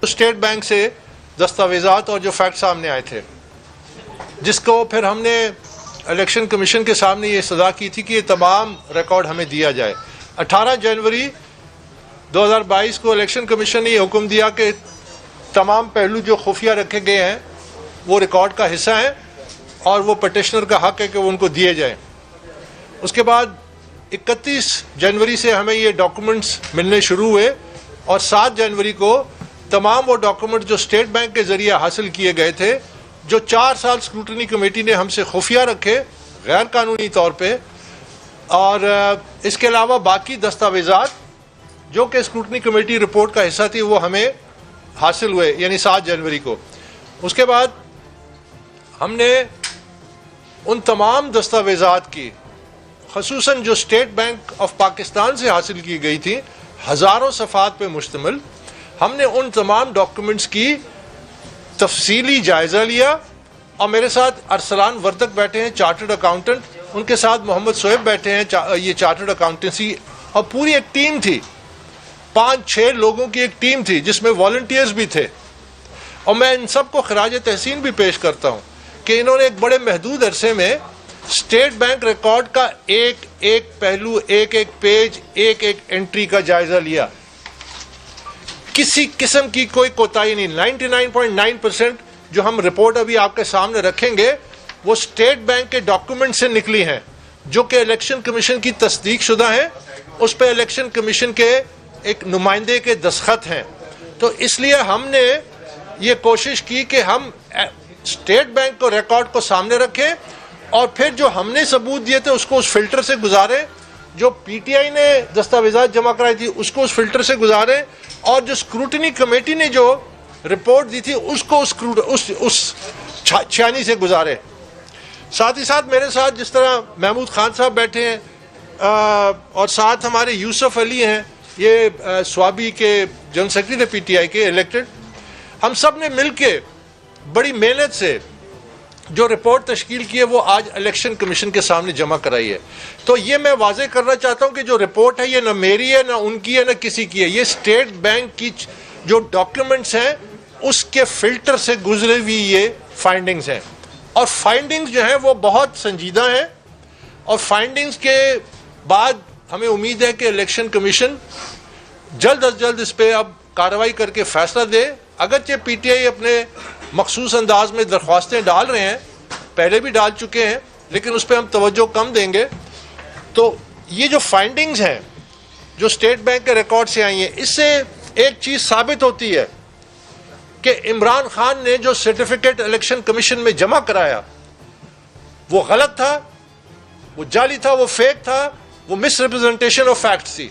State bank سے دستاویزات اور جو فیکٹ سامنے آئے تھے، جس کو پھر ہم نے الیکشن کمیشن کے سامنے یہ سزا کی تھی کہ یہ تمام ریکارڈ ہمیں دیا جائے۔ 18 جنوری 2022 کو الیکشن کمیشن نے یہ حکم دیا کہ تمام پہلو جو خفیہ رکھے گئے ہیں وہ ریکارڈ کا حصہ ہیں اور وہ پٹیشنر کا حق ہے کہ وہ ان کو دیے جائیں۔ اس کے بعد 31 جنوری سے ہمیں یہ ڈاکومنٹس ملنے شروع ہوئے اور 7 جنوری کو تمام وہ ڈاکومنٹ جو اسٹیٹ بینک کے ذریعے حاصل کیے گئے تھے، جو 4 سال اسکروٹنی کمیٹی نے ہم سے خفیہ رکھے غیر قانونی طور پہ، اور اس کے علاوہ باقی دستاویزات جو کہ اسکروٹنی کمیٹی رپورٹ کا حصہ تھی، وہ ہمیں حاصل ہوئے، یعنی 7 جنوری کو۔ اس کے بعد ہم نے ان تمام دستاویزات کی، خصوصاً جو اسٹیٹ بینک آف پاکستان سے حاصل کی گئی تھی، ہزاروں صفحات پہ مشتمل، ہم نے ان تمام ڈاکومنٹس کی تفصیلی جائزہ لیا۔ اور میرے ساتھ ارسلان وردک بیٹھے ہیں، چارٹرڈ اکاؤنٹنٹ، ان کے ساتھ محمد شعیب بیٹھے ہیں، یہ چارٹرڈ اکاؤنٹنسی، اور پوری ایک ٹیم تھی، 5-6 لوگوں کی ایک ٹیم تھی جس میں والنٹیئرز بھی تھے۔ اور میں ان سب کو خراج تحسین بھی پیش کرتا ہوں کہ انہوں نے ایک بڑے محدود عرصے میں اسٹیٹ بینک ریکارڈ کا ایک ایک پہلو، ایک ایک پیج، ایک ایک انٹری کا جائزہ لیا۔ کسی قسم کی کوئی کوتاہی نہیں۔ 99.9% جو ہم رپورٹ ابھی آپ کے سامنے رکھیں گے وہ اسٹیٹ بینک کے ڈاکومنٹ سے نکلی ہیں، جو کہ الیکشن کمیشن کی تصدیق شدہ ہیں، اس پہ الیکشن کمیشن کے ایک نمائندے کے دستخط ہیں۔ تو اس لیے ہم نے یہ کوشش کی کہ ہم اسٹیٹ بینک کو ریکارڈ کو سامنے رکھیں اور پھر جو ہم نے ثبوت دیے تھے اس کو اس فلٹر سے گزاریں، جو پی ٹی آئی نے دستاویزات جمع کرائی تھی اس کو اس فلٹر سے گزاریں، اور جو اسکروٹنی کمیٹی نے جو رپورٹ دی تھی اس کو اس چھانی سے گزارے۔ ساتھ ہی ساتھ میرے ساتھ جس طرح محمود خان صاحب بیٹھے ہیں اور ساتھ ہمارے یوسف علی ہیں، یہ سوابی کے جنرل سیکرٹری تھے پی ٹی آئی کے الیکٹڈ، ہم سب نے مل کے بڑی محنت سے جو رپورٹ تشکیل کی ہے وہ آج الیکشن کمیشن کے سامنے جمع کرائی ہے۔ تو یہ میں واضح کرنا چاہتا ہوں کہ جو رپورٹ ہے یہ نہ میری ہے، نہ ان کی ہے، نہ کسی کی ہے، یہ اسٹیٹ بینک کی جو ڈاکیومنٹس ہیں اس کے فلٹر سے گزری ہوئی یہ فائنڈنگز ہیں، اور فائنڈنگز جو ہیں وہ بہت سنجیدہ ہیں، اور فائنڈنگز کے بعد ہمیں امید ہے کہ الیکشن کمیشن جلد از جلد اس پہ اب کارروائی کر کے فیصلہ دے۔ اگرچہ پی ٹی آئی اپنے مخصوص انداز میں درخواستیں ڈال رہے ہیں، پہلے بھی ڈال چکے ہیں، لیکن اس پہ ہم توجہ کم دیں گے۔ تو یہ جو فائنڈنگز ہیں جو اسٹیٹ بینک کے ریکارڈ سے آئی ہیں، اس سے ایک چیز ثابت ہوتی ہے کہ عمران خان نے جو سرٹیفکیٹ الیکشن کمیشن میں جمع کرایا وہ غلط تھا، وہ جعلی تھا، وہ فیک تھا، وہ مس ریپرزنٹیشن آف فیکٹس تھی۔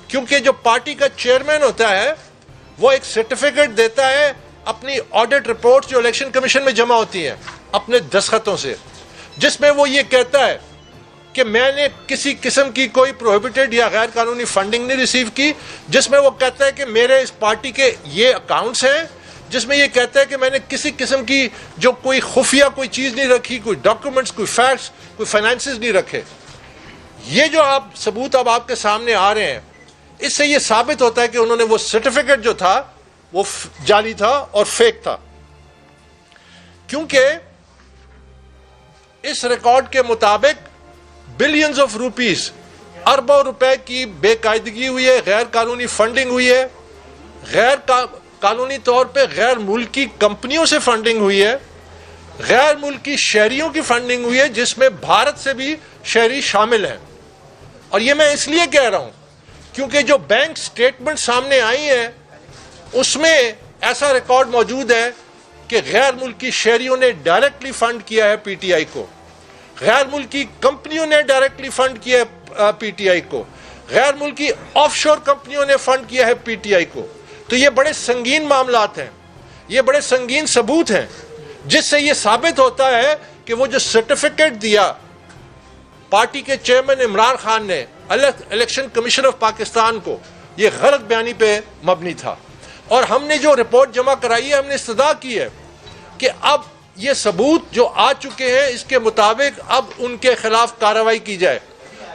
کیونکہ جو پارٹی کا چیئرمین ہوتا ہے وہ ایک سرٹیفکیٹ دیتا ہے اپنی آڈٹ رپورٹ جو الیکشن کمیشن میں جمع ہوتی ہیں اپنے دستخطوں سے، جس میں وہ یہ کہتا ہے کہ میں نے کسی قسم کی کوئی پروہیبٹڈ یا غیر قانونی فنڈنگ نہیں ریسیو کی، جس میں وہ کہتا ہے کہ میرے اس پارٹی کے یہ اکاؤنٹس ہیں، جس میں یہ کہتا ہے کہ میں نے کسی قسم کی جو کوئی خفیہ کوئی چیز نہیں رکھی، کوئی ڈاکومنٹس، کوئی فیکٹس، کوئی فائنانسز نہیں رکھے۔ یہ جو آپ ثبوت اب آپ کے سامنے آ رہے ہیں، اس سے یہ ثابت ہوتا ہے کہ انہوں نے وہ سرٹیفکیٹ جو تھا وہ جعلی تھا اور فیک تھا، کیونکہ اس ریکارڈ کے مطابق بلینز آف روپیز، اربوں روپے کی بے قاعدگی ہوئی ہے، غیر قانونی فنڈنگ ہوئی ہے، غیر قانونی طور پہ غیر ملکی کمپنیوں سے فنڈنگ ہوئی ہے، غیر ملکی شہریوں کی فنڈنگ ہوئی ہے، جس میں بھارت سے بھی شہری شامل ہیں۔ اور یہ میں اس لیے کہہ رہا ہوں کیونکہ جو بینک سٹیٹمنٹ سامنے آئی ہیں اس میں ایسا ریکارڈ موجود ہے کہ غیر ملکی شہریوں نے ڈائریکٹلی فنڈ کیا ہے پی ٹی آئی کو، غیر ملکی کمپنیوں نے ڈائریکٹلی فنڈ کیا ہے پی ٹی آئی کو، غیر ملکی آف شور کمپنیوں نے فنڈ کیا ہے پی ٹی آئی کو۔ تو یہ بڑے سنگین معاملات ہیں، یہ بڑے سنگین ثبوت ہیں، جس سے یہ ثابت ہوتا ہے کہ وہ جو سرٹیفکیٹ دیا پارٹی کے چیئرمین عمران خان نے الیکشن کمیشن آف پاکستان کو، یہ غلط بیانی پہ مبنی تھا۔ اور ہم نے جو رپورٹ جمع کرائی ہے، ہم نے استدعا کی ہے کہ اب یہ ثبوت جو آ چکے ہیں اس کے مطابق اب ان کے خلاف کارروائی کی جائے،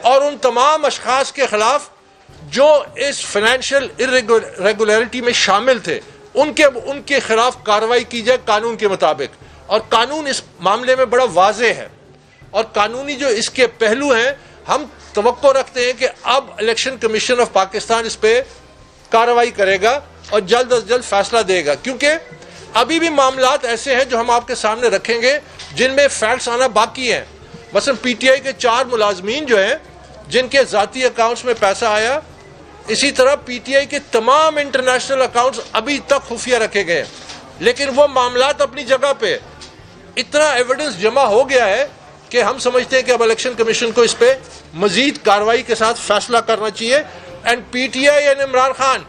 اور ان تمام اشخاص کے خلاف جو اس فائنینشیل irregularity میں شامل تھے ان کے خلاف کارروائی کی جائے قانون کے مطابق. اور قانون اس معاملے میں بڑا واضح ہے, اور قانونی جو اس کے پہلو ہیں ہم توقع رکھتے ہیں کہ اب الیکشن کمیشن آف پاکستان اس پہ کارروائی کرے گا اور جلد از جلد فیصلہ دے گا, کیونکہ ابھی بھی معاملات ایسے ہیں جو ہم آپ کے سامنے رکھیں گے جن میں فیکٹس آنا باقی ہیں. مثلا پی ٹی آئی کے 4 ملازمین جو ہیں جن کے ذاتی اکاؤنٹس میں پیسہ آیا, اسی طرح پی ٹی آئی کے تمام انٹرنیشنل اکاؤنٹس ابھی تک خفیہ رکھے گئے, لیکن وہ معاملات اپنی جگہ پہ اتنا ایویڈنس جمع ہو گیا ہے کہ ہم سمجھتے ہیں کہ اب الیکشن کمیشن کو اس پہ مزید کارروائی کے ساتھ فیصلہ کرنا چاہیے. And P T I and Imran Khan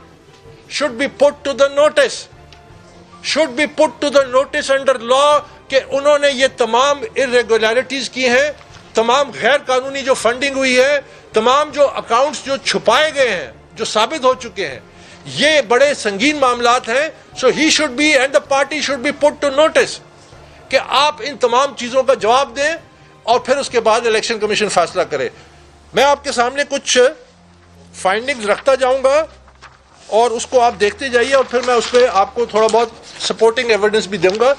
should be put to the notice under law کہ انہوں نے یہ تمام irregularities کی ہیں, تمام غیر قانونی جو فنڈنگ ہوئی ہے, تمام جو اکاؤنٹس جو چھپائے گئے ہیں جو ثابت ہو چکے ہیں, یہ بڑے سنگین معاملات ہیں. So he should be and the party should be put to notice کہ آپ ان تمام چیزوں کا جواب دیں اور پھر اس کے بعد الیکشن کمیشن فیصلہ کرے. میں آپ کے سامنے کچھ فائنڈنگز رکھتا جاؤں گا اور اس کو آپ دیکھتے جائیے, اور پھر میں اس پہ آپ کو تھوڑا بہت سپورٹنگ ایویڈنس بھی دوں گا,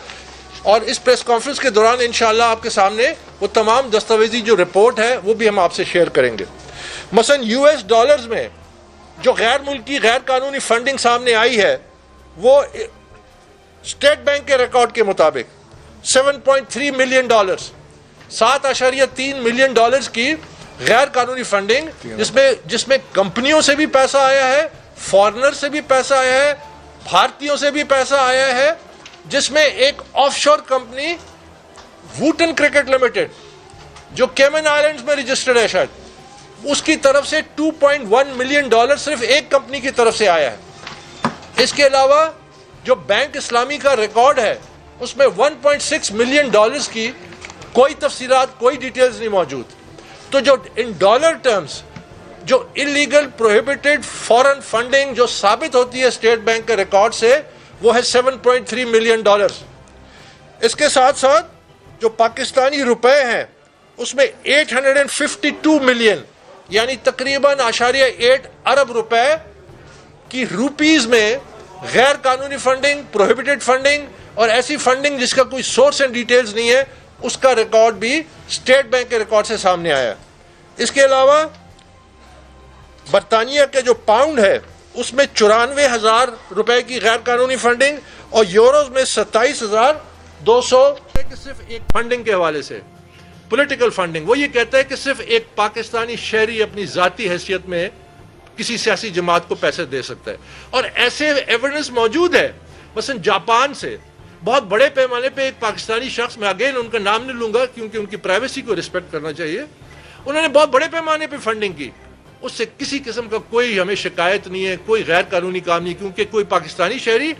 اور اس پریس کانفرنس کے دوران انشاءاللہ آپ کے سامنے وہ تمام دستاویزی جو رپورٹ ہے وہ بھی ہم آپ سے شیئر کریں گے. مثلا US ڈالرز میں جو غیر ملکی غیر قانونی فنڈنگ سامنے آئی ہے وہ اسٹیٹ بینک کے ریکارڈ کے مطابق $7.3 ملین, 7.3 ملین ڈالرز کی غیر قانونی فنڈنگ, جس میں کمپنیوں سے بھی پیسہ آیا ہے, فارنر سے بھی پیسہ آیا ہے, بھارتیوں سے بھی پیسہ آیا ہے, جس میں ایک آف شور کمپنی ووٹن کرکٹ لمیٹڈ جو کیمن آئلینڈز میں رجسٹرڈ ہے شاید, اس کی طرف سے $2.1 ملین صرف ایک کمپنی کی طرف سے آیا ہے. اس کے علاوہ جو بینک اسلامی کا ریکارڈ ہے اس میں $1.6 ملین کی کوئی تفصیلات, کوئی ڈیٹیلز نہیں موجود. تو جو ان ڈالر ٹرمز جو انلیگل پروہیبٹڈ فورن فنڈنگ جو ثابت ہوتی ہے اسٹیٹ بینک کے ریکارڈ سے وہ ہے $7.3 ملین. اس کے ساتھ ساتھ جو پاکستانی روپے ہیں اس میں 852 ملین یعنی تقریباً 8 ارب روپے کی روپیز میں غیر قانونی فنڈنگ, پروہیبٹڈ فنڈنگ اور ایسی فنڈنگ جس کا کوئی سورس اینڈ ڈیٹیلز نہیں ہے, اس کا ریکارڈ بھی اسٹیٹ بینک کے ریکارڈ سے سامنے آیا. اس کے علاوہ برطانیہ کے جو پاؤنڈ ہے اس میں 94,000 روپے کی غیر قانونی فنڈنگ, اور یوروز میں 27,200 کہ صرف ایک فنڈنگ کے حوالے سے پولیٹیکل فنڈنگ. وہ یہ کہتا ہے کہ صرف ایک پاکستانی شہری اپنی ذاتی حیثیت میں کسی سیاسی جماعت کو پیسے دے سکتا ہے, اور ایسے ایویڈنس موجود ہے. مثلا جاپان سے بہت بڑے پیمانے پہ ایک پاکستانی شخص, میں اگین ان کا نام نہیں لوں گا کیونکہ ان کی پرائیویسی کو رسپیکٹ کرنا چاہیے, انہوں نے بہت بڑے پیمانے پہ فنڈنگ کی, اس سے کسی قسم کا کوئی ہمیں شکایت نہیں ہے, کوئی غیر قانونی کام نہیں, کیونکہ کوئی پاکستانی شہری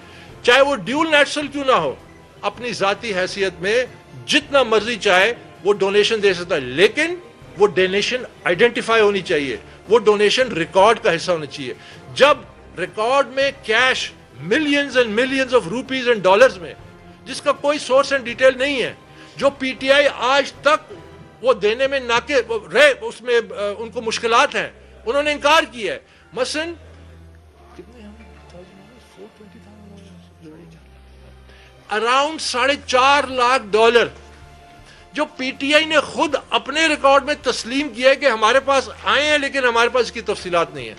چاہے وہ ڈیول نیشنل کیوں نہ ہو اپنی ذاتی حیثیت میں جتنا مرضی چاہے وہ ڈونیشن دے سکتا ہے, لیکن وہ ڈونیشن آئیڈینٹیفائی ہونی چاہیے, وہ ڈونیشن ریکارڈ کا حصہ ہونا چاہیے. جب ریکارڈ میں cash millions and millions of rupees and dollars میں جس کا کوئی سورس اینڈ ڈیٹیل نہیں ہے, جو پی ٹی آئی آج تک وہ دینے میں رہے, اس میں ان کو مشکلات ہیں, انہوں نے انکار کیا ہے. مثلا اراؤنڈ $4.5 لاکھ جو پی ٹی آئی نے خود اپنے ریکارڈ میں تسلیم کیا ہے کہ ہمارے پاس آئے ہیں لیکن ہمارے پاس اس کی تفصیلات نہیں ہیں,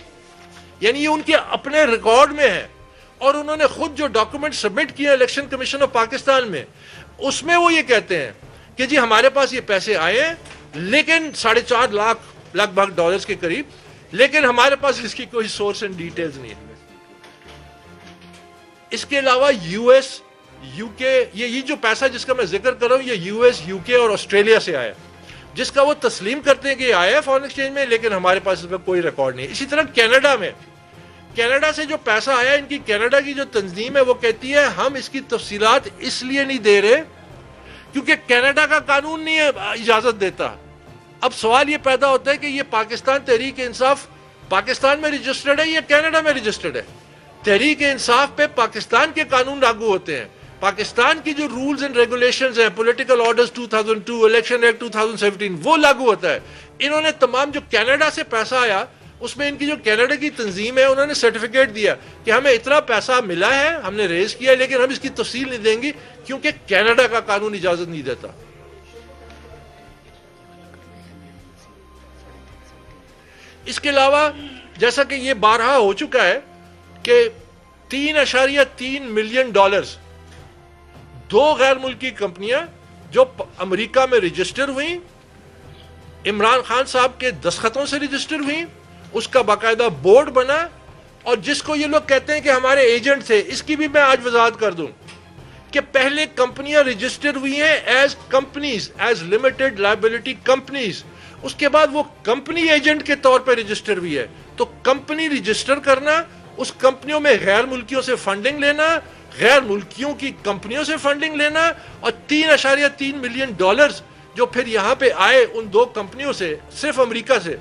یعنی یہ ان کے اپنے ریکارڈ میں ہے. اور انہوں نے خود جو ڈاکومنٹ سبمٹ کیے الیکشن کمیشن آف پاکستان میں, اس میں وہ یہ کہتے ہیں کہ جی ہمارے پاس یہ پیسے آئے ہیں لیکن $4.5 لاکھ لگ بھگ ڈالرز کے قریب, لیکن ہمارے پاس اس کی کوئی سورس اینڈ ڈیٹیلز نہیں ہے. اس کے علاوہ US, UK, یہ جو پیسہ جس کا میں ذکر کر رہا ہوں یہ US, UK اور آسٹریلیا سے آیا, جس کا وہ تسلیم کرتے ہیں کہ یہ آیا ہے فارن ایکسچینج میں, لیکن ہمارے پاس اس کا کوئی ریکارڈ نہیں. اسی طرح کینیڈا سے جو پیسہ آیا, ان کی کینیڈا کی جو تنظیم ہے وہ کہتی ہے ہم اس کی تفصیلات اس لیے نہیں دے رہے کیونکہ کینیڈا کا قانون نہیں اجازت دیتا. اب سوال یہ پیدا ہوتا ہے کہ یہ پاکستان تحریک انصاف پاکستان میں رجسٹرڈ ہے یا کینیڈا میں رجسٹرڈ ہے؟ تحریک انصاف پہ پاکستان کے قانون لاگو ہوتے ہیں, پاکستان کی جو رولز اینڈ ریگولیشنز ہیں, پولیٹیکل آرڈرز 2002, الیکشن ایکٹ 2017, وہ لاگو ہوتا ہے. انہوں نے تمام جو کینیڈا سے پیسہ آیا اس میں ان کی جو کینیڈا کی تنظیم ہے انہوں نے سرٹیفکیٹ دیا کہ ہمیں اتنا پیسہ ملا ہے, ہم نے ریز کیا, لیکن ہم اس کی تفصیل نہیں دیں گے کیونکہ کینیڈا کا قانون اجازت نہیں دیتا. اس کے علاوہ جیسا کہ یہ بارہا ہو چکا ہے کہ 3.3 ملین ڈالرز 2 غیر ملکی کمپنیاں جو امریکہ میں رجسٹر ہوئیں, عمران خان صاحب کے دستخطوں سے رجسٹر ہوئیں, اس کا باقاعدہ بورڈ بنا, اور جس کو یہ لوگ کہتے ہیں کہ ہمارے ایجنٹ تھے, اس کی بھی میں آج وضاحت کر دوں کہ پہلے کمپنیاں رجسٹر ہوئی ہیں as companies, as limited liability companies, اس کے بعد وہ کمپنی ایجنٹ کے طور پہ رجسٹر ہوئی ہے. تو کمپنی رجسٹر کرنا, اس کمپنیوں میں غیر ملکیوں سے فنڈنگ لینا, غیر ملکیوں کی کمپنیوں سے فنڈنگ لینا, اور 3.3 ملین ڈالرز جو پھر یہاں پہ آئے ان 2 کمپنیوں سے, صرف امریکہ سے,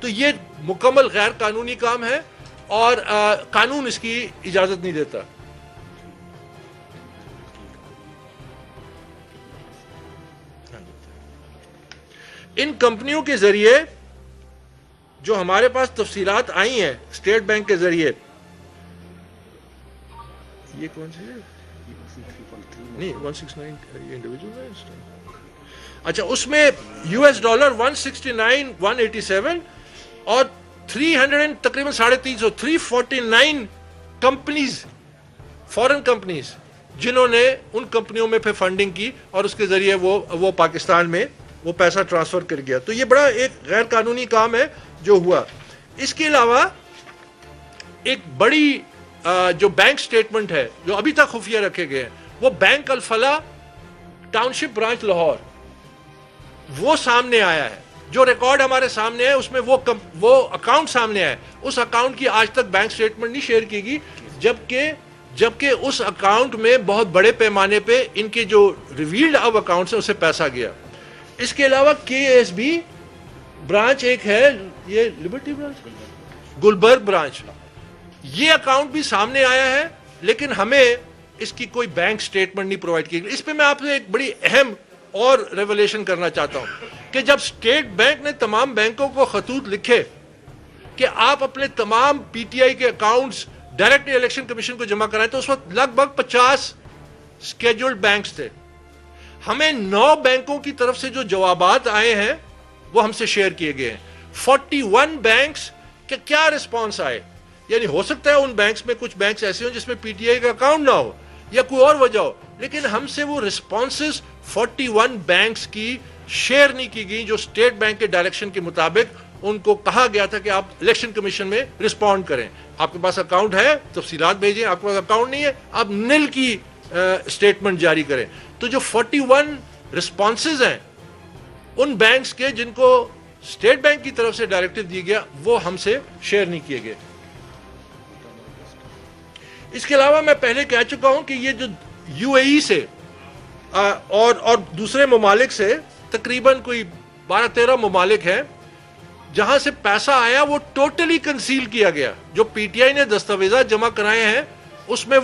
تو یہ مکمل غیر قانونی کام ہے اور قانون اس کی اجازت نہیں دیتا. ان کمپنیوں کے ذریعے جو ہمارے پاس تفصیلات آئی ہیں اسٹیٹ بینک کے ذریعے, یہ کون سی ہے؟ نہیں 169 یہ انڈیویجول ہے. اچھا, اس میں $169 187 اور 300 تقریباً 350 349 کمپنیز, فورن کمپنیز, جنہوں نے ان کمپنیوں میں پھر فنڈنگ کی اور اس کے ذریعے وہ پاکستان میں وہ پیسہ ٹرانسفر کر گیا. تو یہ بڑا ایک غیر قانونی کام ہے جو ہوا. اس کے علاوہ ایک بڑی جو بینک سٹیٹمنٹ ہے جو ابھی تک خفیہ رکھے گئے ہیں, وہ بینک الفلاح ٹاؤن شپ برانچ لاہور, وہ سامنے آیا ہے. جو ریکارڈ ہمارے سامنے ہے اس میں وہ اکاؤنٹ سامنے آیا ہے. اس اکاؤنٹ کی آج تک بینک سٹیٹمنٹ نہیں شیئر کی گئی, جبکہ اس اکاؤنٹ میں بہت بڑے پیمانے پہ ان کے جو ریویلڈ اب اکاؤنٹس ہیں اسے پیسہ گیا. اس کے علاوہ KSB برانچ ایک ہے, یہ لبرٹی برانچ, گلبرگ برانچ, یہ اکاؤنٹ بھی سامنے آیا ہے, لیکن ہمیں اس کی کوئی بینک سٹیٹمنٹ نہیں پرووائڈ کی گئی. اس پہ میں آپ سے ایک بڑی اہم اور ریولیشن کرنا چاہتا ہوں کہ جب اسٹیٹ بینک نے تمام بینکوں کو خطوط لکھے کہ آپ اپنے تمام PTI کے اکاؤنٹس ڈائریکٹ الیکشن کمیشن کو جمع کرائیں, تو اس وقت لگ بھگ 50 اسکیجولڈ بینکس تھے. ہمیں 9 بینکوں کی طرف سے جو جوابات آئے ہیں وہ ہم سے شیئر کیے گئے ہیں. 41 بینکس کے کیا رسپانس آئے, یعنی ہو سکتا ہے ان بینکس میں کچھ بینکس ایسے ہوں جس میں PTI کا اکاؤنٹ نہ ہو یا کوئی اور وجہ ہو, لیکن ہم سے وہ رسپانسز 41 بینکس کی شیئر نہیں کی گئی جو اسٹیٹ بینک کے ڈائریکشن کے مطابق ان کو کہا گیا تھا کہ آپ الیکشن کمیشن میں رسپونڈ کریں. آپ کے پاس اکاؤنٹ ہے, تفصیلات بھیجیں, آپ کے پاس اکاؤنٹ نہیں ہے, آپ نل کی اسٹیٹمنٹ جاری کریں. تو جو 41 رسپانسز ہیں ان بینکس کے جن کو اسٹیٹ بینک کی طرف سے ڈائریکٹو دیا گیا, وہ ہم سے شیئر نہیں کیے گئے. اس کے علاوہ میں پہلے کہہ چکا ہوں کہ یہ جو UAE سے اور دوسرے ممالک سے تقریباً کوئی 12-13 ممالک ہیں جہاں سے پیسہ آیا, وہ ٹوٹلی کنسیل کیا گیا. جو PTI نے دستاویزات جمع کرائے ہیں اس میں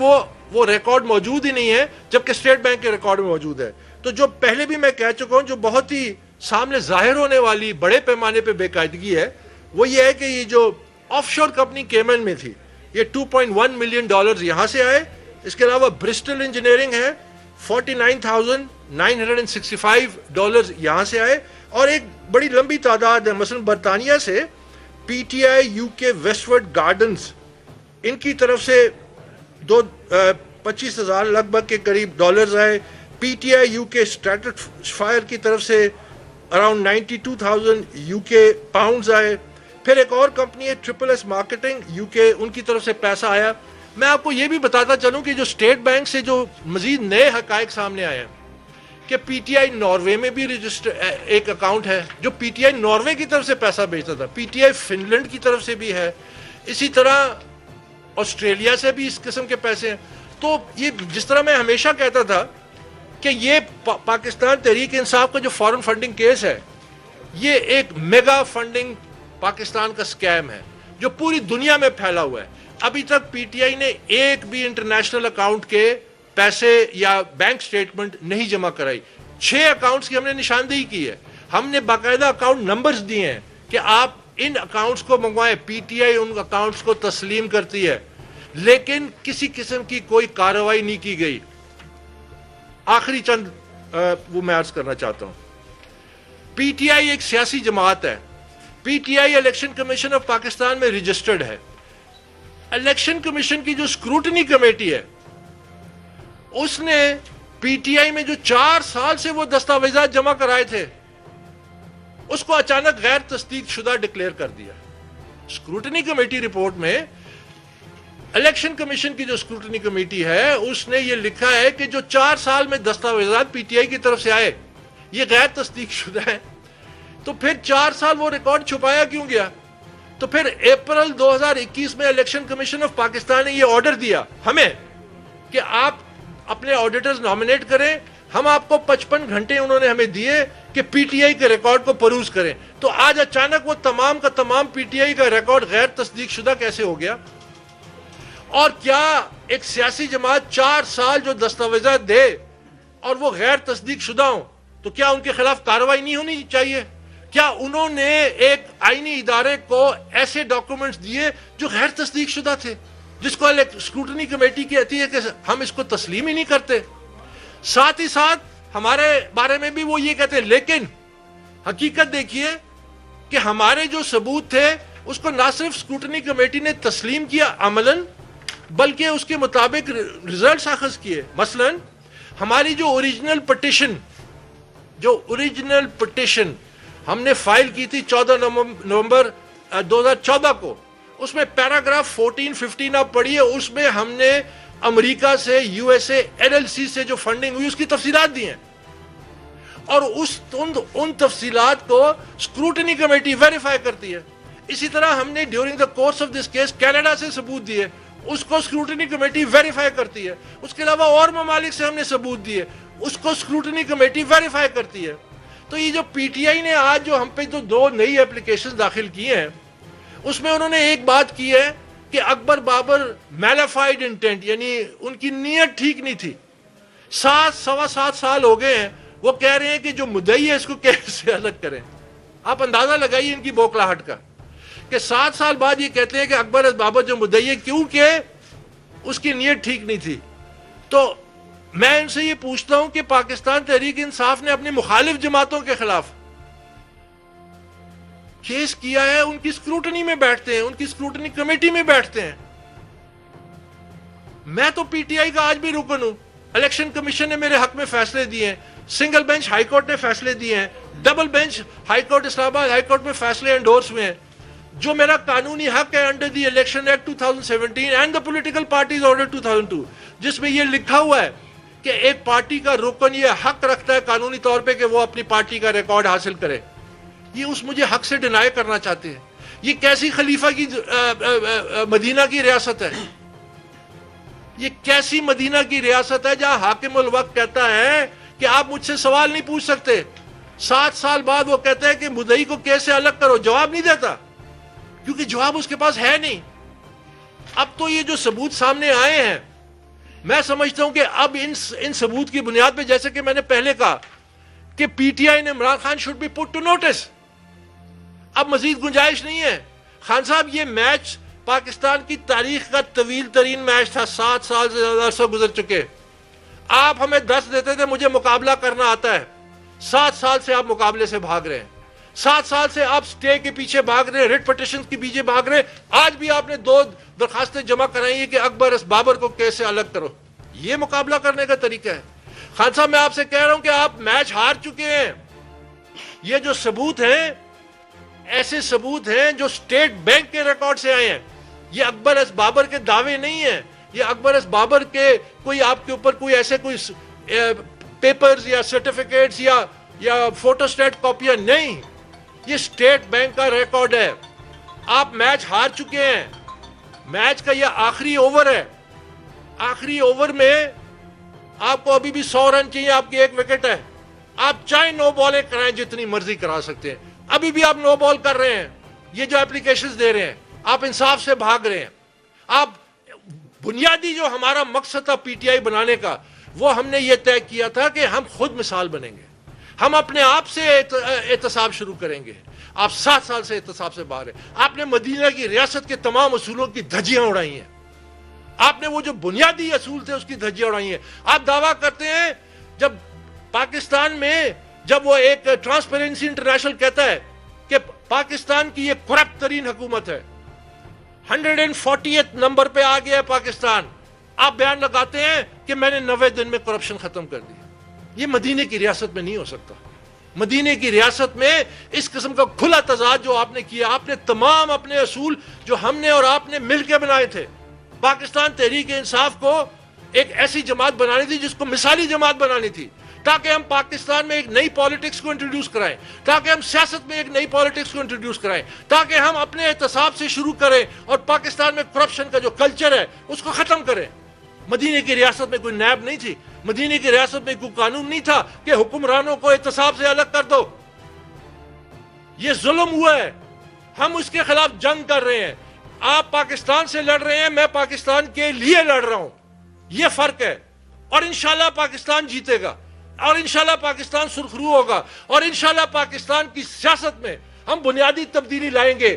وہ ریکارڈ موجود ہی نہیں ہے, جبکہ اسٹیٹ بینک کے ریکارڈ میں موجود ہے. تو جو پہلے بھی میں کہہ چکا ہوں جو بہت ہی سامنے ظاہر ہونے والی بڑے پیمانے پہ بے قاعدگی ہے, وہ یہ ہے کہ یہ جو آف شور کمپنی کیمن میں تھی, یہ $2.1 ملین یہاں سے آئے. اس کے علاوہ برسٹل انجینئرنگ ہے, $49,965 یہاں سے آئے, اور ایک بڑی لمبی تعداد ہے. مثلا برطانیہ سے PTI UK West Word Gardens, ان کی طرف سے 25,000 لگ بھگ کے قریب ڈالرز آئے. PTI UK اسٹریٹفائر کی طرف سے اراؤنڈ 92,000 UK پاؤنڈز آئے. پھر ایک اور کمپنی ہے SSS مارکیٹنگ UK, ان کی طرف سے پیسہ آیا. میں آپ کو یہ بھی بتاتا چلوں کہ جو اسٹیٹ بینک سے جو مزید نئے حقائق سامنے آئے ہیں کہ PTI ناروے میں بھی رجسٹر ایک اکاؤنٹ ہے جو PTI ناروے کی طرف سے پیسہ بھیجتا تھا, PTI فن لینڈ کی طرف سے بھی ہے, اسی طرح آسٹریلیا سے بھی اس قسم کے پیسے ہیں. تو یہ جس طرح میں ہمیشہ کہتا تھا کہ یہ پاکستان تحریک انصاف کا جو فارن فنڈنگ کیس ہے, یہ ایک میگا فنڈنگ پاکستان کا سکیم ہے جو پوری دنیا میں پھیلا ہوا ہے. ابھی تک PTI نے ایک بھی انٹرنیشنل اکاؤنٹ کے پیسے یا بینک سٹیٹمنٹ نہیں جمع کرائی. 6 اکاؤنٹس کی ہم نے نشاندہی کی ہے, ہم نے باقاعدہ اکاؤنٹ نمبرز دیے ہیں کہ آپ ان اکاؤنٹس کو منگوائیں. پی ٹی آئی ان اکاؤنٹس کو تسلیم کرتی ہے لیکن کسی قسم کی کوئی کارروائی نہیں کی گئی. آخری چند وہ میں عرض کرنا چاہتا ہوں. پی ٹی آئی ایک سیاسی جماعت ہے. پی T I election commission of Pakistan میں رجسٹرڈ ہے. الیکشن کمیشن کی جو اسکروٹنی کمیٹی ہے اس نے پی ٹی آئی میں جو 4 سال سے وہ دستاویزات جمع کرائے تھے اس کو اچانک غیر تصدیق شدہ ڈکلیئر کر دیا. اسکروٹنی کمیٹی رپورٹ میں الیکشن کمیشن کی جو اسکروٹنی کمیٹی ہے اس نے یہ لکھا ہے کہ جو 4 سال میں دستاویزات پی ٹی آئی کی طرف سے آئے یہ غیر تصدیق شدہ ہے. تو پھر 4 سال وہ ریکارڈ چھپایا کیوں گیا؟ تو پھر اپریل 2021 میں الیکشن کمیشن آف پاکستان نے یہ آرڈر دیا ہمیں کہ آپ اپنے آڈیٹرز نامنیٹ کریں. ہم آپ کو 55 گھنٹے انہوں نے ہمیں دیے کہ پی ٹی آئی کے ریکارڈ کو پروز کریں. تو آج اچانک وہ تمام کا تمام پی ٹی آئی کا ریکارڈ غیر تصدیق شدہ کیسے ہو گیا؟ اور کیا ایک سیاسی جماعت 4 سال جو دستاویزات دے اور وہ غیر تصدیق شدہ ہوں تو کیا ان کے خلاف کارروائی نہیں ہونی چاہیے؟ کیا انہوں نے ایک آئینی ادارے کو ایسے ڈاکومنٹس دیے جو غیر تصدیق شدہ تھے جس کو اسکروٹنی کمیٹی کہتی ہے کہ ہم اس کو تسلیم ہی نہیں کرتے؟ ساتھ ہی ساتھ ہمارے بارے میں بھی وہ یہ کہتے ہیں. لیکن حقیقت دیکھیے کہ ہمارے جو ثبوت تھے اس کو نہ صرف اسکروٹنی کمیٹی نے تسلیم کیا عملاً بلکہ اس کے مطابق ریزلٹس اخذ کیے. مثلاً ہماری جو اوریجنل پٹیشن ہم نے فائل کی تھی 14 نومبر 2014 کو، اس میں پیراگراف 14-15 آپ پڑھیے، اس میں ہم نے امریکہ سے U S A L L C سے جو فنڈنگ ہوئی اس کی تفصیلات دی ہیں اور ان تفصیلات کو اسکروٹنی کمیٹی ویریفائی کرتی ہے. اسی طرح ہم نے during the course of this case Canada سے ثبوت دیے، اس کو اسکروٹنی کمیٹی ویریفائی کرتی ہے. اس کے علاوہ اور ممالک سے ہم نے ثبوت دیے، اس کو اسکروٹنی کمیٹی ویریفائی کرتی ہے. تو یہ جو پی ٹی آئی نے آج جو ہم پہ جو 2 نئی اپلیکیشن داخل کی ہیں اس میں انہوں نے ایک بات کی ہے کہ اکبر بابر میلیفائڈ انٹینٹ، یعنی ان کی نیت ٹھیک نہیں تھی. 7 سال ہو گئے ہیں وہ کہہ رہے ہیں کہ جو مدعی ہے اس کو کیسے الگ کریں. آپ اندازہ لگائیے ان کی بوکھلاہٹ کا کہ 7 سال بعد یہ کہتے ہیں کہ اکبر بابر جو مدعی ہے کیونکہ اس کی نیت ٹھیک نہیں تھی. تو میں ان سے یہ پوچھتا ہوں کہ پاکستان تحریک انصاف نے اپنی مخالف جماعتوں کے خلاف کیس کیا ہے، ان کی اسکروٹنی میں بیٹھتے ہیں، ان کی اسکروٹنی کمیٹی میں بیٹھتے ہیں. میں تو پی ٹی آئی کا آج بھی رکن ہوں. الیکشن کمیشن نے میرے حق میں فیصلے دیے ہیں، سنگل بینچ ہائی کورٹ نے فیصلے دیے ہیں، ڈبل بینچ ہائی کورٹ اسلام آباد ہائی کورٹ میں فیصلے انڈورس ہوئے ہیں. جو میرا قانونی حق ہے under the election act 2017 and the political parties order 2002 جس میں یہ لکھا ہوا ہے کہ ایک پارٹی کا رکن یہ حق رکھتا ہے قانونی طور پہ کہ وہ اپنی پارٹی کا ریکارڈ حاصل کرے. یہ اس مجھے حق سے ڈینائی کرنا چاہتے ہیں. یہ کیسی خلیفہ کی مدینہ کی ریاست ہے؟ یہ کیسی مدینہ کی ریاست ہے جہاں حاکم الوقت کہتا ہے کہ آپ مجھ سے سوال نہیں پوچھ سکتے؟ 7 سال بعد وہ کہتا ہے کہ مدعی کو کیسے الگ کرو، جواب نہیں دیتا کیونکہ جواب اس کے پاس ہے نہیں. اب تو یہ جو ثبوت سامنے آئے ہیں میں سمجھتا ہوں کہ اب ان ثبوت کی بنیاد پہ، جیسے کہ میں نے پہلے کہا کہ پی ٹی آئی نے Imran Khan should be put to notice. اب مزید گنجائش نہیں ہے. خان صاحب یہ میچ پاکستان کی تاریخ کا طویل ترین میچ تھا، 7 سال سے زیادہ عرصہ گزر چکے. آپ ہمیں 10 دیتے تھے مجھے مقابلہ کرنا آتا ہے. 7 سال سے آپ مقابلے سے بھاگ رہے ہیں. 7 سال سے آپ سٹے کے پیچھے بھاگ رہے ہیں، ریٹ پٹیشن کے پیچھے بھاگ رہے ہیں. آج بھی آپ نے 2 درخواستیں جمع کرائی ہیں کہ اکبر بابر کو کیسے الگ کرو. یہ مقابلہ کرنے کا طریقہ ہے؟ خان صاحب میں آپ سے کہہ رہا ہوں کہ آپ میچ ہار چکے ہیں. یہ جو ثبوت ہیں ایسے ثبوت ہیں جو اسٹیٹ بینک کے ریکارڈ سے آئے ہیں. یہ اکبر ایس بابر کے دعوے نہیں ہیں. یہ اکبر ایس بابر کے کوئی آپ کے اوپر کوئی ایسے کوئی پیپرز یا سرٹیفکیٹس یا فوٹو سٹیٹ کاپیاں نہیں. یہ اسٹیٹ بینک کا ریکارڈ ہے. آپ میچ ہار چکے ہیں. میچ کا یہ آخری اوور ہے. آخری اوور میں آپ کو ابھی بھی 100 رن چاہیے، آپ کی 1 وکٹ ہے. آپ چاہے نو بالیں کرائیں جتنی مرضی کرا سکتے ہیں. ابھی بھی آپ نو بال کر رہے ہیں. یہ جو اپلیکیشنز دے رہے ہیں آپ انصاف سے بھاگ رہے ہیں. آپ بنیادی جو ہمارا مقصد تھا پی ٹی آئی بنانے کا وہ ہم نے یہ طے کیا تھا کہ ہم خود مثال بنیں گے. ہم اپنے آپ سے احتساب شروع کریں گے. آپ 7 سال سے احتساب سے باہر ہیں. آپ نے مدینہ کی ریاست کے تمام اصولوں کی دھجیاں اڑائی ہیں. آپ نے وہ جو بنیادی اصول تھے اس کی دھجیاں اڑائی ہیں. آپ دعویٰ کرتے ہیں جب پاکستان میں جب وہ ایک ٹرانسپیرنسی انٹرنیشنل کہتا ہے کہ پاکستان کی یہ کرپٹ ترین حکومت ہے, 140th نمبر پہ آ گیا ہے پاکستان, آپ بیان لگاتے ہیں کہ میں نے 90 دن میں کرپشن ختم کر دی. یہ مدینے کی ریاست میں نہیں ہو سکتا. مدینے کی ریاست میں اس قسم کا کھلا تضاد جو آپ نے کیا, آپ نے تمام اپنے اصول جو ہم نے اور آپ نے مل کے بنائے تھے, پاکستان تحریک انصاف کو ایک ایسی جماعت بنانی تھی جس کو مثالی جماعت بنانی تھی, تاکہ ہم پاکستان میں ایک نئی پالیٹکس کو انٹروڈیوس کرائیں, تاکہ ہم سیاست میں ایک نئی پالیٹکس کو انٹروڈیوس کرائیں, تاکہ ہم اپنے احتساب سے شروع کریں اور پاکستان میں کرپشن کا جو کلچر ہے اس کو ختم کریں. مدینے کی ریاست میں کوئی نیب نہیں تھی, مدینے کی ریاست میں کوئی قانون نہیں تھا کہ حکمرانوں کو احتساب سے الگ کر دو. یہ ظلم ہوا ہے, ہم اس کے خلاف جنگ کر رہے ہیں. آپ پاکستان سے لڑ رہے ہیں, میں پاکستان کے لیے لڑ رہا ہوں. یہ فرق ہے. اور انشاءاللہ پاکستان جیتے گا, اور انشاءاللہ پاکستان سرخرو ہوگا, اور انشاءاللہ پاکستان کی سیاست میں ہم بنیادی تبدیلی لائیں گے.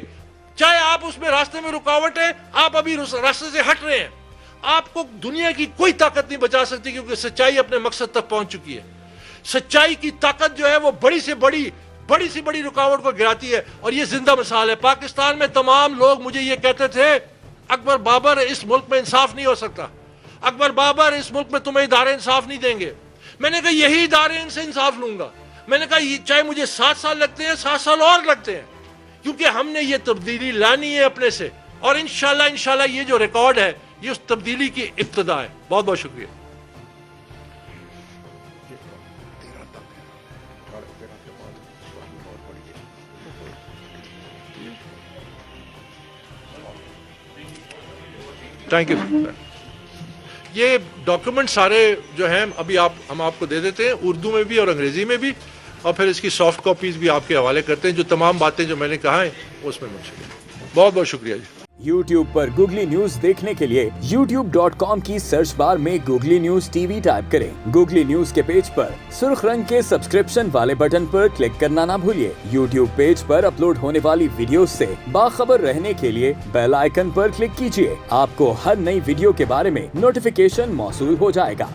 چاہے آپ اس میں راستے میں رکاوٹ ہیں, آپ ابھی راستے سے ہٹ رہے ہیں, آپ کو دنیا کی کوئی طاقت نہیں بچا سکتی, کیونکہ سچائی اپنے مقصد تک پہنچ چکی ہے. سچائی کی طاقت جو ہے وہ بڑی سے بڑی رکاوٹ کو گراتی ہے, اور یہ زندہ مثال ہے. پاکستان میں تمام لوگ مجھے یہ کہتے تھے اکبر بابر اس ملک میں انصاف نہیں ہو سکتا, اکبر بابر اس ملک میں تمہیں ادارے انصاف نہیں دیں گے. میں نے کہا یہی ادارے ان سے انصاف لوں گا. میں نے کہا چاہے مجھے 7 سال لگتے ہیں, 7 سال اور لگتے ہیں, کیونکہ ہم نے یہ تبدیلی لانی ہے اپنے سے, اور انشاءاللہ یہ جو ریکارڈ ہے یہ اس تبدیلی کی ابتدا ہے. بہت بہت شکریہ. Thank you. یہ ڈاکیومنٹ سارے جو ہیں ابھی ہم آپ کو دے دیتے ہیں, اردو میں بھی اور انگریزی میں بھی, اور پھر اس کی سافٹ کاپیز بھی آپ کے حوالے کرتے ہیں. جو تمام باتیں جو میں نے کہا ہیں اس میں منشور. بہت بہت شکریہ جی. YouTube پر گوگلی نیوز دیکھنے کے لیے youtube.com کی سرچ بار میں googly news T V type کریں. گوگلی نیوز کے پیج پر سرخ رنگ کے سبسکرپشن والے بٹن پر کلک کرنا نہ بھولیے. YouTube پیج پر اپلوڈ ہونے والی ویڈیوز سے باخبر رہنے کے لیے بیل آئیکن پر کلک کیجیے. آپ کو ہر نئی ویڈیو کے بارے میں نوٹیفیکیشن موصول ہو جائے گا.